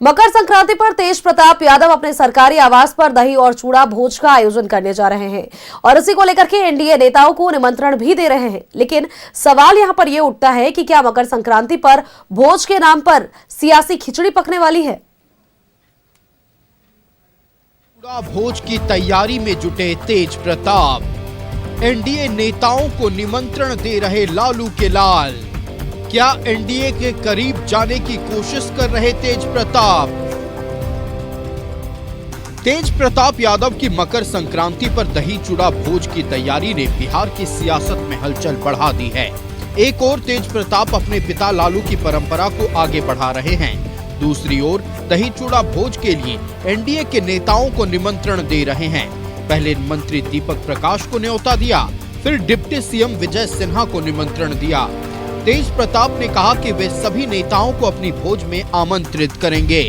मकर संक्रांति पर तेज प्रताप यादव अपने सरकारी आवास पर दही और चूड़ा भोज का आयोजन करने जा रहे हैं और इसी को लेकर के एनडीए नेताओं को निमंत्रण भी दे रहे हैं। लेकिन सवाल यहां पर यह उठता है कि क्या मकर संक्रांति पर भोज के नाम पर सियासी खिचड़ी पकने वाली है? चूड़ा भोज की तैयारी में जुटे तेज प्रताप, एनडीए नेताओं को निमंत्रण दे रहे लालू के लाल। क्या एनडीए के करीब जाने की कोशिश कर रहे तेज प्रताप? तेज प्रताप यादव की मकर संक्रांति पर दही चूड़ा भोज की तैयारी ने बिहार की सियासत में हलचल बढ़ा दी है। एक ओर तेज प्रताप अपने पिता लालू की परंपरा को आगे बढ़ा रहे हैं, दूसरी ओर दही चूड़ा भोज के लिए एनडीए के नेताओं को निमंत्रण दे रहे हैं। पहले मंत्री दीपक प्रकाश को न्योता दिया, फिर डिप्टी सीएम विजय सिन्हा को निमंत्रण दिया। तेज प्रताप ने कहा कि वे सभी नेताओं को अपनी भोज में आमंत्रित करेंगे।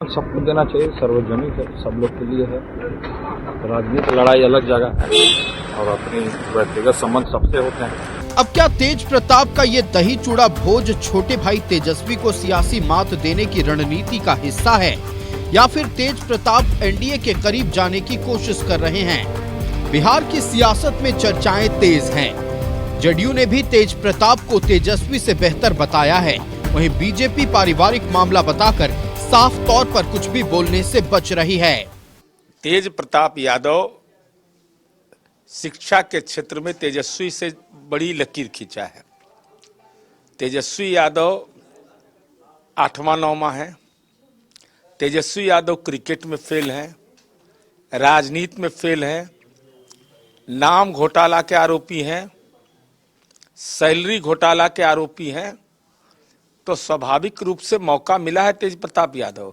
सबको देना चाहिए, सार्वजनिक है, सब लोग के लिए है। राजनीतिक लड़ाई अलग जगह है और अपनी व्यक्तिगत संबंध सबसे होते हैं। अब क्या तेज प्रताप का ये दही चूड़ा भोज छोटे भाई तेजस्वी को सियासी मात देने की रणनीति का हिस्सा है या फिर तेज प्रताप एनडीए के करीब जाने की कोशिश कर रहे हैं? बिहार की सियासत में चर्चाएं तेज हैं। जदयू ने भी तेज प्रताप को तेजस्वी से बेहतर बताया है। वहीं बीजेपी पारिवारिक मामला बताकर साफ तौर पर कुछ भी बोलने से बच रही है। तेज प्रताप यादव शिक्षा के क्षेत्र में तेजस्वी से बड़ी लकीर खींचा है। तेजस्वी यादव 8वां 9वां है। तेजस्वी यादव क्रिकेट में फेल है, राजनीति में फेल है, नाम घोटाला के आरोपी हैं, सैलरी घोटाला के आरोपी हैं। तो स्वाभाविक रूप से मौका मिला है तेज प्रताप यादव,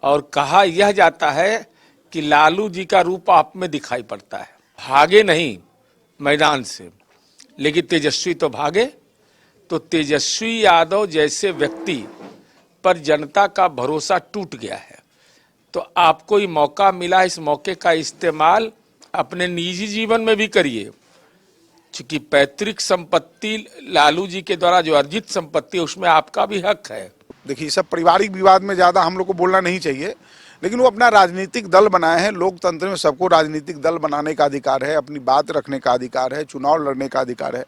और कहा यह जाता है कि लालू जी का रूप आप में दिखाई पड़ता है। भागे नहीं मैदान से, लेकिन तेजस्वी तो भागे। तो तेजस्वी यादव जैसे व्यक्ति पर जनता का भरोसा टूट गया है, तो आपको ये मौका मिला, इस मौके का इस्तेमाल अपने निजी जीवन में भी करिए। क्योंकि पैतृक संपत्ति लालू जी के द्वारा जो अर्जित संपत्ति है उसमें आपका भी हक है। देखिए, सब पारिवारिक विवाद में ज्यादा हम लोग को बोलना नहीं चाहिए, लेकिन वो अपना राजनीतिक दल बनाए हैं। लोकतंत्र में सबको राजनीतिक दल बनाने का अधिकार है, अपनी बात रखने का अधिकार है, चुनाव लड़ने का अधिकार है।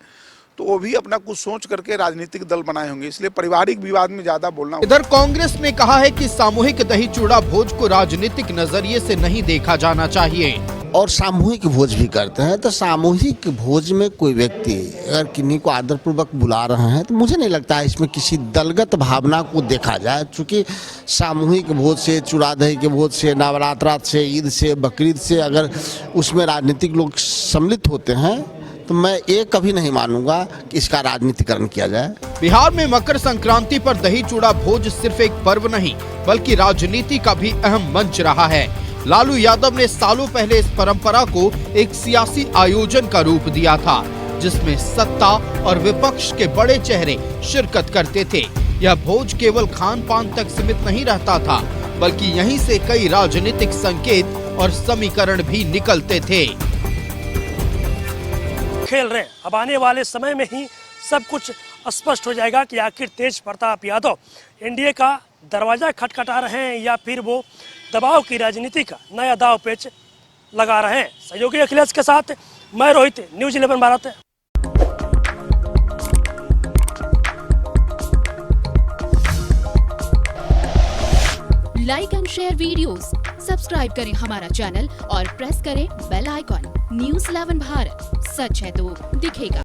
तो वो भी अपना कुछ सोच करके राजनीतिक दल बनाए होंगे, इसलिए पारिवारिक विवाद में ज्यादा बोलना। इधर कांग्रेस ने कहा है कि सामूहिक दही चूड़ा भोज को राजनीतिक नजरिए से नहीं देखा जाना चाहिए। और सामूहिक भोज भी करते हैं, तो सामूहिक भोज में कोई व्यक्ति अगर किन्हीं को आदरपूर्वक बुला रहे हैं तो मुझे नहीं लगता है इसमें किसी दलगत भावना को देखा जाए। चूँकि सामूहिक भोज से, चूड़ा दही के भोज से, नवरात्रा से, ईद से, बकरीद से अगर उसमें राजनीतिक लोग सम्मिलित होते हैं तो मैं ये कभी नहीं मानूंगा कि इसका राजनीतिकरण किया जाए। बिहार में मकर संक्रांति पर दही चूड़ा भोज सिर्फ एक पर्व नहीं बल्कि राजनीति का भी अहम मंच रहा है। लालू यादव ने सालों पहले इस परंपरा को एक सियासी आयोजन का रूप दिया था, जिसमें सत्ता और विपक्ष के बड़े चेहरे शिरकत करते थे। यह भोज केवल खान पान तक सीमित नहीं रहता था, बल्कि यहीं से कई राजनीतिक संकेत और समीकरण भी निकलते थे। खेल रहे अब आने वाले समय में ही सब कुछ स्पष्ट हो जाएगा कि आखिर तेज प्रताप यादव एनडीए का दरवाजा खटखटा रहे हैं या फिर वो दबाव की राजनीति का नया दाव पेच लगा रहे हैं। सहयोगी अखिलेश के साथ मैं Rohit, news 11 Bharat. Like and share videos, subscribe करें हमारा चैनल और प्रेस करें बेल आइकॉन। न्यूज़ 11 भारत, सच है तो दिखेगा।